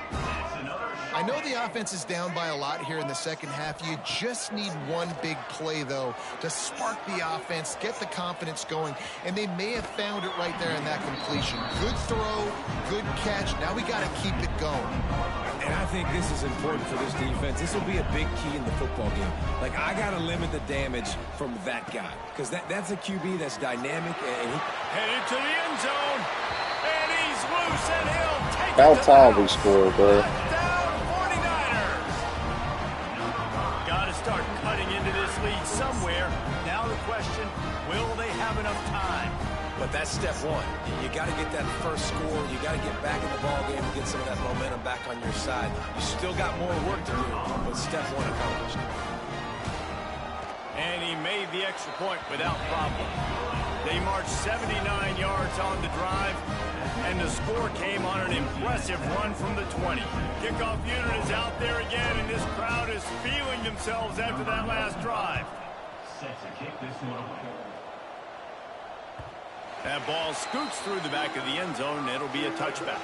I know the offense is down by a lot here in the second half. You just need one big play, though, to spark the offense, get the confidence going, and they may have found it right there in that completion. Good throw, good catch. Now we got to keep it going. And I think this is important for this defense. This will be a big key in the football game. Like, I got to limit the damage from that guy because that's a QB that's dynamic. And he headed to the end zone, and he's loose, and he'll take it. That'll probably score, bro. Start cutting into this lead somewhere. Now the question, will they have enough time? But that's step one. You got to get that first score. You got to get back in the ball game and get some of that momentum back on your side. You still got more work to do, but step one accomplished. And he made the extra point without problem. They marched 79 yards on the drive, and the score came on an impressive run from the 20. Kickoff unit is out there again, and this crowd is feeling themselves after that last drive. Set to kick this one away. That ball scoots through the back of the end zone, and it'll be a touchback.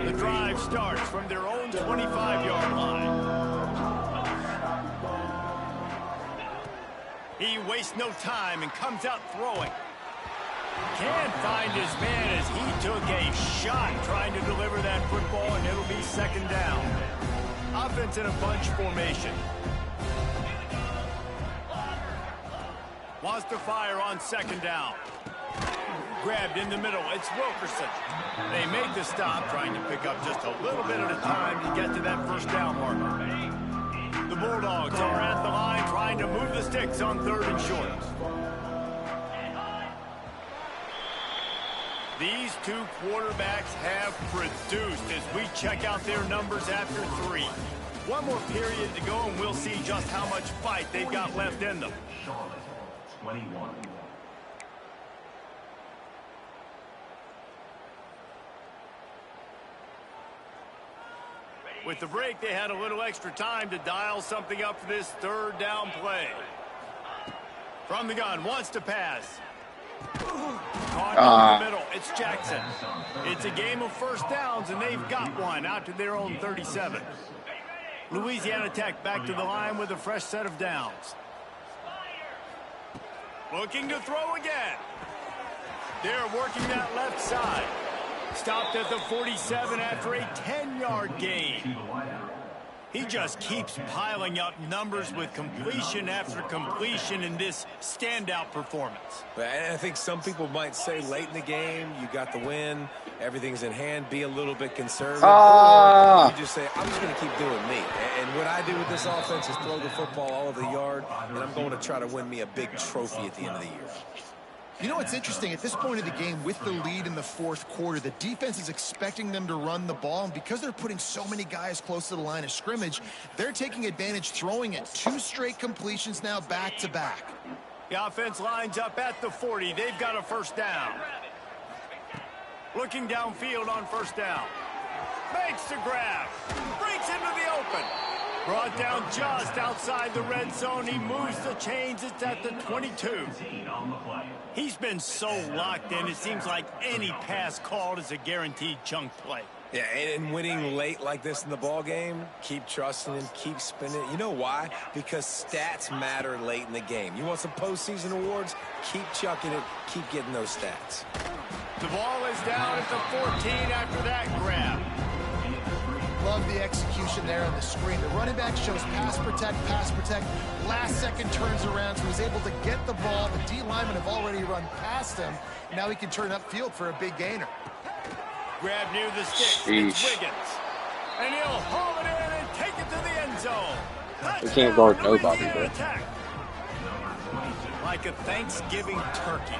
The drive starts from their own 25-yard line. He wastes no time and comes out throwing. Can't find his man as he took a shot trying to deliver that football, and it'll be second down. Offense in a bunch formation. Wants to fire on second down. Grabbed in the middle. It's Wilkerson. They make the stop, trying to pick up just a little bit at a time to get to that first down marker. The Bulldogs are at the line trying to move the sticks on third and short. These two quarterbacks have produced as we check out their numbers after 3. One more period to go, and we'll see just how much fight they've got left in them. Charlotte, 21. With the break, they had a little extra time to dial something up for this third down play. From the gun, wants to pass. Caught in the middle. It's Jackson. It's a game of first downs, and they've got one out to their own 37. Louisiana Tech back to the line with a fresh set of downs. Looking to throw again. They're working that left side. Stopped at the 47 after a 10-yard gain. He just keeps piling up numbers with completion after completion in this standout performance. And I think some people might say late in the game, you got the win, everything's in hand, be a little bit conservative. Or you just say, I'm just going to keep doing me. And what I do with this offense is throw the football all over the yard, and I'm going to try to win me a big trophy at the end of the year. You know what's interesting? At this point of the game, with the lead in the fourth quarter, the defense is expecting them to run the ball. And because they're putting so many guys close to the line of scrimmage, they're taking advantage, throwing it. 2 straight completions now back-to-back. The offense lines up at the 40. They've got a first down. Looking downfield on first down. Makes the grab. Breaks into the open. Brought down just outside the red zone. He moves the chains. It's at the 22. He's been so locked in, it seems like any pass called is a guaranteed chunk play. Yeah, and winning late like this in the ball game, keep trusting him, keep spinning it. You know why? Because stats matter late in the game. You want some postseason awards? Keep chucking it, keep getting those stats. The ball is down at the 14 after that grab. Love the execution there on the screen. The running back shows pass protect. Last second turns around, so he's able to get the ball. The D linemen have already run past him. Now he can turn upfield for a big gainer. Grab near the sticks. It's Wiggins. And he'll haul it in and take it to the end zone. We can't guard nobody, bro. Like a Thanksgiving turkey.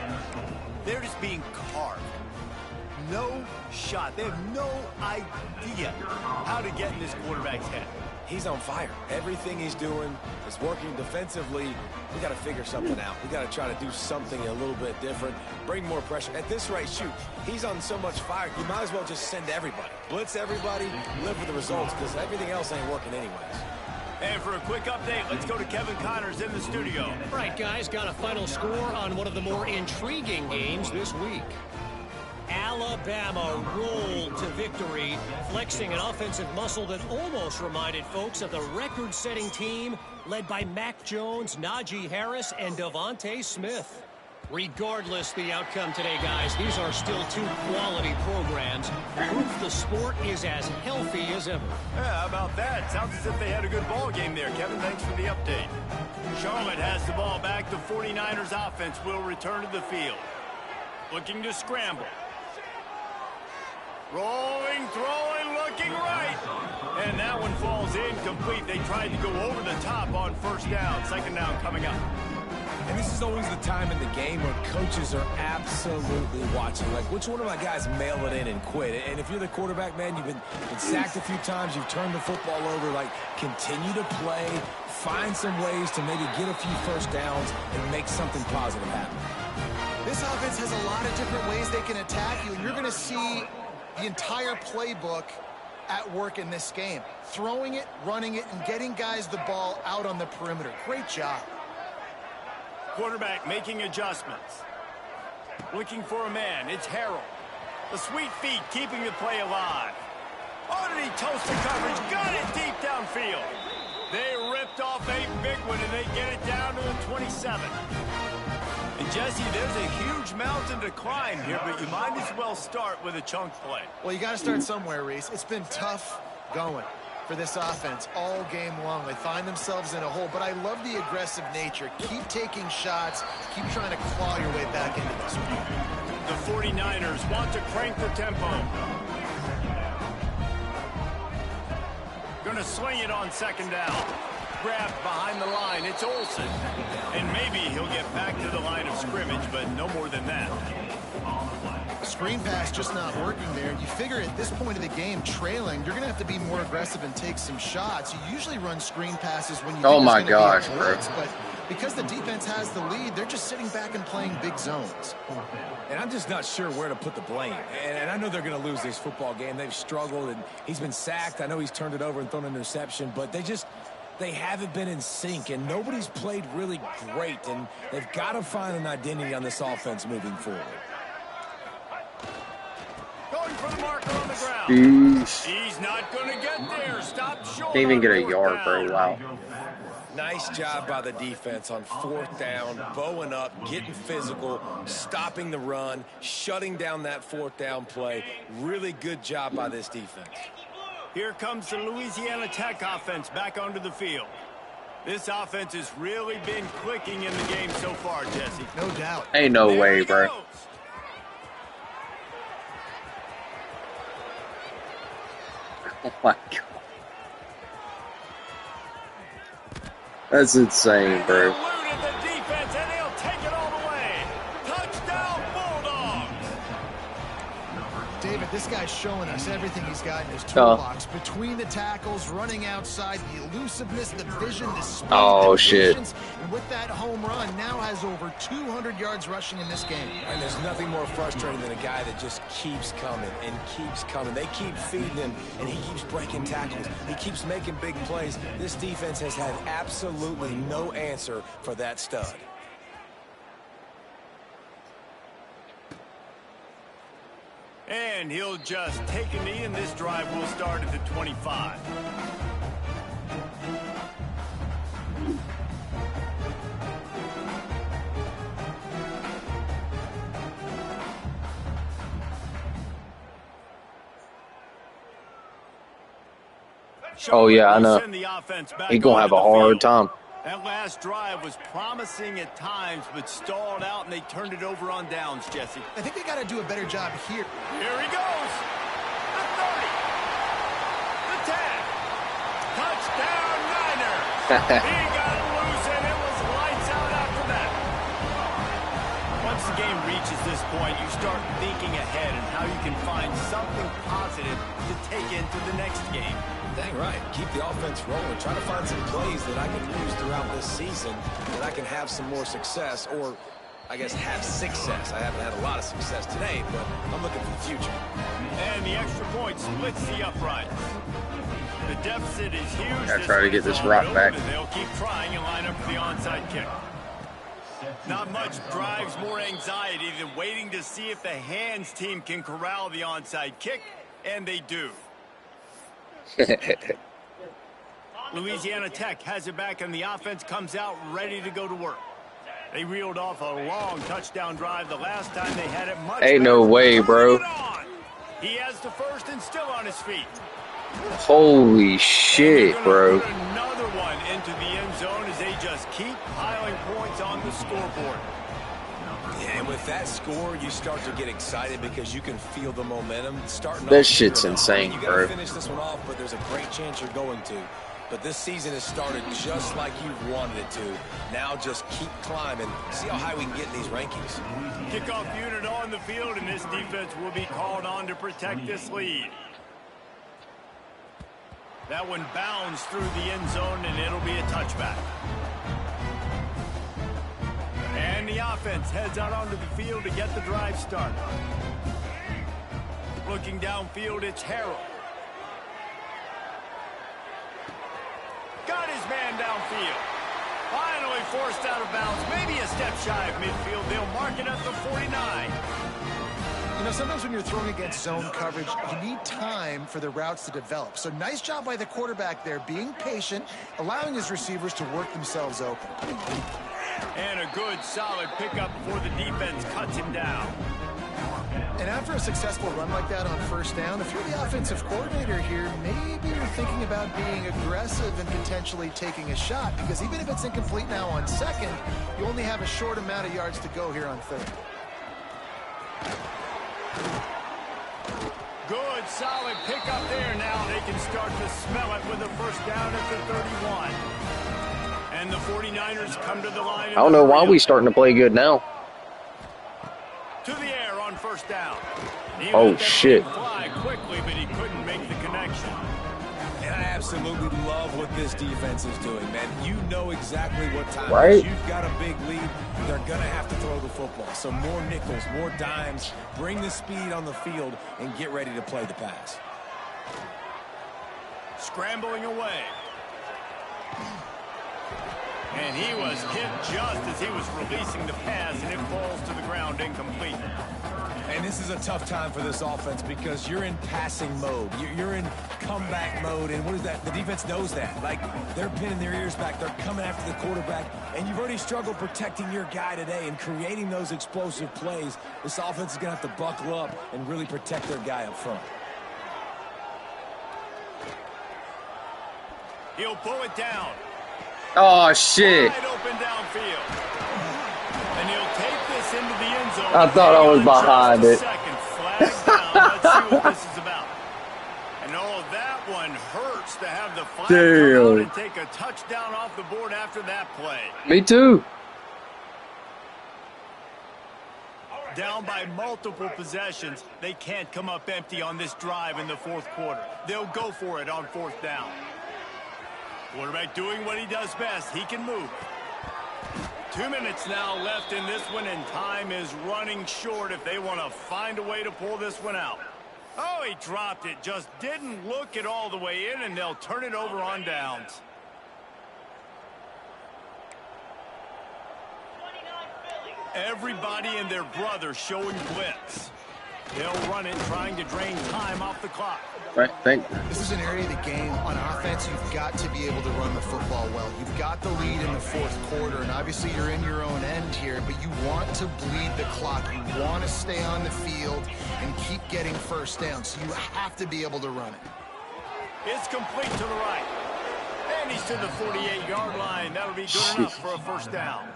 They're just being carved. No shot. They have no idea how to get in this quarterback's head. He's on fire. Everything he's doing is working defensively. We got to figure something out. We got to try to do something a little bit different. Bring more pressure. At this rate, shoot, he's on so much fire. You might as well just send everybody. Blitz everybody, live with the results, because everything else ain't working anyways. And for a quick update, let's go to Kevin Connors in the studio. All right, guys, got a final score on one of the more intriguing games this week. Alabama rolled to victory, flexing an offensive muscle that almost reminded folks of the record-setting team led by Mac Jones, Najee Harris, and Devontae Smith. Regardless the outcome today, guys, these are still 2 quality programs. Proof the sport is as healthy as ever. Yeah, how about that? Sounds as if they had a good ball game there. Kevin, thanks for the update. Charlotte has the ball back. The 49ers offense will return to the field. Looking to scramble. Rolling, throwing, looking right. And that one falls incomplete. They tried to go over the top on first down. Second down coming up. And this is always the time in the game where coaches are absolutely watching. Like, which one of my guys mail it in and quit? And if you're the quarterback, man, you've been sacked a few times. You've turned the football over. Like, continue to play. Find some ways to maybe get a few first downs and make something positive happen. This offense has a lot of different ways they can attack you, and you're going to see the entire playbook at work in this game. Throwing it, running it, and getting guys the ball out on the perimeter. Great job. Quarterback making adjustments. Looking for a man. It's Harrell. The sweet feet keeping the play alive. Oh, did he toast the coverage? Got it deep downfield. They ripped off a big one, and they get it down to the 27. And Jesse, there's a huge mountain to climb here, but you might as well start with a chunk play. Well, you got to start somewhere, Reese. It's been tough going for this offense all game long. They find themselves in a hole, but I love the aggressive nature. Keep taking shots. Keep trying to claw your way back into this one. The 49ers want to crank the tempo. Going to swing it on second down. Grabbed behind the line. It's Olsen. And maybe he'll get back to the line of scrimmage, but no more than that. Screen pass just not working there. You figure at this point of the game, trailing, you're going to have to be more aggressive and take some shots. You usually run screen passes when you Oh my gosh, bro. But because the defense has the lead, they're just sitting back and playing big zones. And I'm just not sure where to put the blame. And I know they're going to lose this football game. They've struggled, and he's been sacked. I know he's turned it over and thrown an interception, but they haven't been in sync, and nobody's played really great, and they've got to find an identity on this offense moving forward. Going for the marker on the ground. He's not going to get there. Stop short. Can't even get a yard, bro. Wow. Nice job by the defense on 4th down, bowing up, getting physical, stopping the run, shutting down that 4th down play. Really good job by this defense. Here comes the Louisiana Tech offense back onto the field. This offense has really been clicking in the game so far, Jesse. No doubt. Ain't no There way, he bro. goes. Oh my god. That's insane, bro. Eluded the defense, and he'll take it all the way. Touchdown, Bulldogs. David, this guy's showing us everything he's got in his toolbox. Between the tackles, running outside, the elusiveness, the vision, the speed, Oh, the shit. patience. And with that home run, now has over 200 yards rushing in this game. And there's nothing more frustrating than a guy that just keeps coming and keeps coming. They keep feeding him, and he keeps breaking tackles. He keeps making big plays. This defense has had absolutely no answer for that stud. And he'll just take a knee, and this drive will start at the 25. Oh, yeah, I know. Send the offense back He gonna have a onto the hard field. time. That last drive was promising at times, but stalled out, and they turned it over on downs, Jesse. I think they got to do a better job here. Here he goes. The 30. The 10. Touchdown, Niners. He got it loose, and it was lights out after that. Once the game reaches this point, you start thinking ahead and how you can find something positive to take into the next game. Dang right. Keep the offense rolling. Try to find some plays that I can use throughout this season that I can have some more success, or I guess have success. I haven't had a lot of success today, but I'm looking for the future. And the extra point splits the uprights. The deficit is huge. Gotta try to get this one rock is back. over. They'll keep trying and line up for the onside kick. Not much drives more anxiety than waiting to see if the hands team can corral the onside kick, and they do. Louisiana Tech has it back, and the offense comes out ready to go to work. They reeled off a long touchdown drive the last time they had it. Much Ain't no better. way, bro. Turning it on. He has the first and still on his feet. Holy shit, And they're gonna bro. put another one into the end zone as they just keep piling points on the scoreboard. Yeah, and with that score, you start to get excited because you can feel the momentum starting. That off shit's here. insane, You gotta bro. finish this one off, but there's a great chance you're going to. But this season has started just like you wanted it to. Now just keep climbing. See how high we can get in these rankings. Kickoff unit on the field, and this defense will be called on to protect this lead. That one bounds through the end zone, and it'll be a touchback. And the offense heads out onto the field to get the drive started. Looking downfield, it's Harrell. Got his man downfield. Finally forced out of bounds. Maybe a step shy of midfield. They'll mark it at the 49. You know, sometimes when you're throwing against zone coverage, you need time for the routes to develop. So nice job by the quarterback there, being patient, allowing his receivers to work themselves open. And a good, solid pickup before the defense cuts him down. And after a successful run like that on first down, if you're the offensive coordinator here, maybe you're thinking about being aggressive and potentially taking a shot, because even if it's incomplete now on second, you only have a short amount of yards to go here on third. Good, solid pickup there. Now they can start to smell it with a first down at the 31. And the 49ers come to the line. I don't know why we starting to play good now. To the air on first down. He Oh, let that shit. thing fly quickly, but he couldn't make the connection. And I absolutely love what this defense is doing, man. You know exactly what time Right. it is. You've got a big lead. They're going to have to throw the football. So more nickels, more dimes. Bring the speed on the field and get ready to play the pass. Scrambling away. And he was hit just as he was releasing the pass, and it falls to the ground incomplete. And this is a tough time for this offense because you're in passing mode. You're in comeback mode, and what is that? The defense knows that. Like, they're pinning their ears back. They're coming after the quarterback, and you've already struggled protecting your guy today and creating those explosive plays. This offense is going to have to buckle up and really protect their guy up front. He'll pull it down. Oh, shit. Wide open downfield. And he'll take this into the end zone. I thought I was behind it. Second flag down. Let's see what this is about. And oh, that one hurts to have the flag come out and take a touchdown off the board after that play. Me too. Down by multiple possessions, they can't come up empty on this drive in the fourth quarter. They'll go for it on fourth down. Quarterback doing what he does best. He can move. 2 minutes now left in this one, and time is running short if they want to find a way to pull this one out. Oh, he dropped it. Just didn't look it all the way in, and they'll turn it over on downs. Everybody and their brother showing blitz. They'll run it, trying to drain time off the clock. Right, This is an area of the game on offense you've got to be able to run the football well. You've got the lead in the fourth quarter, and obviously you're in your own end here, but you want to bleed the clock. You want to stay on the field and keep getting first down, so you have to be able to run it. It's complete to the right. And he's to the 48-yard line. That'll be good enough for a first down.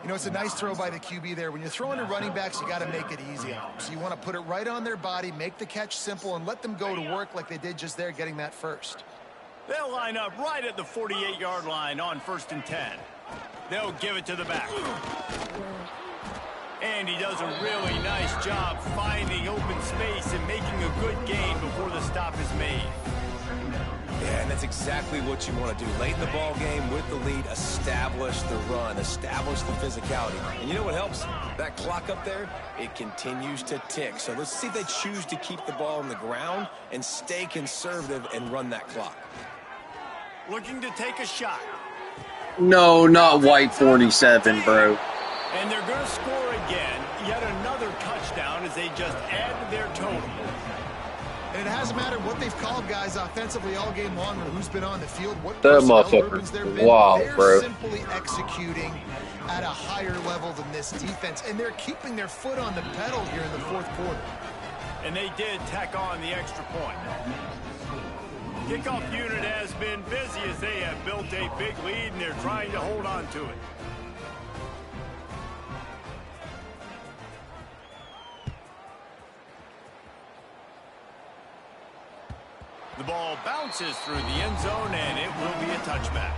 You know, it's a nice throw by the QB there. When you're throwing to running backs, you got to make it easy on them. So you want to put it right on their body, make the catch simple, and let them go to work like they did just there, getting that first. They'll line up right at the 48-yard line on 1st and 10. They'll give it to the back. And he does a really nice job finding open space and making a good gain before the stop is made. Yeah, and that's exactly what you want to do. Late in the ball game with the lead, establish the run, establish the physicality. And you know what helps? That clock up there, it continues to tick. So let's see if they choose to keep the ball on the ground and stay conservative and run that clock. Looking to take a shot. No, not white 47, bro. And they're going to score again. Yet another touchdown as they just add to their total. And it hasn't mattered what they've called guys offensively all game long or who's been on the field, what That personnel motherfucker. groupings there been. Wow, they're bro. simply executing at a higher level than this defense, and they're keeping their foot on the pedal here in the fourth quarter. And they did tack on the extra point. Kickoff unit has been busy as they have built a big lead, and they're trying to hold on to it. The ball bounces through the end zone, and it will be a touchback.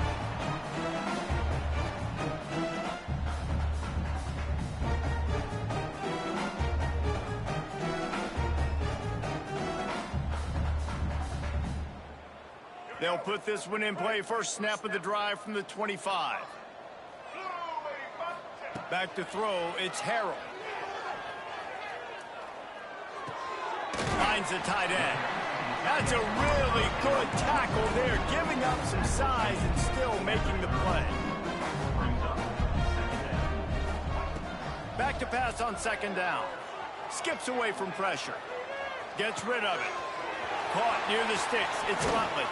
They'll put this one in play. First snap of the drive from the 25. Back to throw, it's Harrell. Finds the tight end. That's a really good tackle there, giving up some size and still making the play. Back to pass on 2nd down. Skips away from pressure. Gets rid of it. Caught near the sticks. It's Rutledge.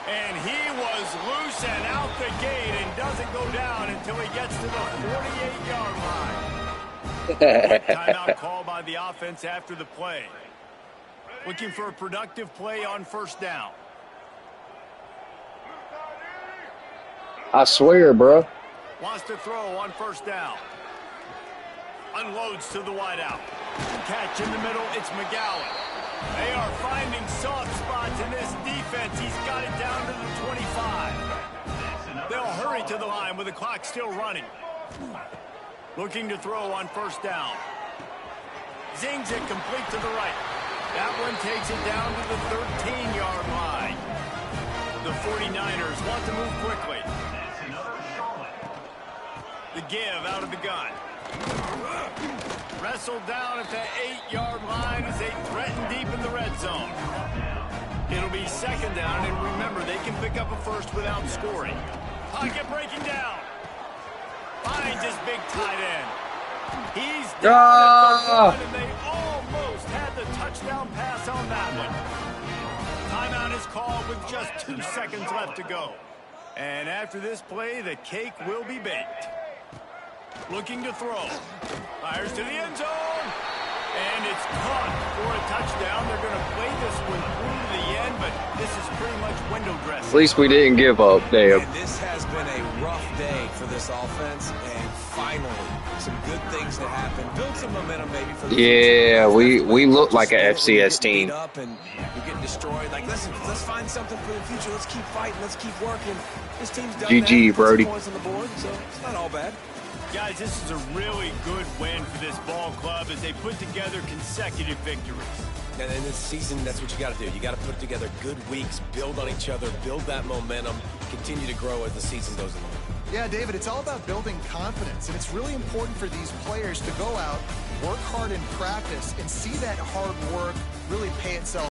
And he was loose and out the gate and doesn't go down until he gets to the 48-yard line. Timeout call by the offense after the play. Looking for a productive play on 1st down. I swear, bro. Wants to throw on 1st down. Unloads to the wideout. Catch in the middle, it's McGowan. They are finding soft spots in this defense. He's got it down to the 25. They'll hurry to the line with the clock still running. Looking to throw on 1st down. Zings it complete to the right. That one takes it down to the 13-yard line. The 49ers want to move quickly. The give out of the gun. Wrestled down at the 8-yard line as they threaten deep in the red zone. It'll be 2nd down, and remember, they can pick up a first without scoring. Pocket breaking down. Finds his big tight end. He's down at Ah! the 1, and they almost had the touchdown pass on that one. Timeout is called with just 2 seconds left to go. And after this play, the cake will be baked. Looking to throw. Fires to the end zone. And it's caught for a touchdown. They're going to play this one through to the end, but this is pretty much window dressing. At least we didn't give up, damn. And this has been a rough day for this offense, and finally, some good things to happen. Build some momentum maybe for the Yeah, future. we look like an Just when you FCS get beat team. up and you're getting destroyed. Like, listen, let's find something for the future. Let's keep fighting. Let's keep working. This team's done GG, that. Put some Brody. points on the board, so it's not all bad. Guys, this is a really good win for this ball club as they put together consecutive victories. And in this season, that's what you got to do. You got to put together good weeks, build on each other, build that momentum, continue to grow as the season goes along. Yeah, David, it's all about building confidence, and it's really important for these players to go out, work hard in practice, and see that hard work really pay itself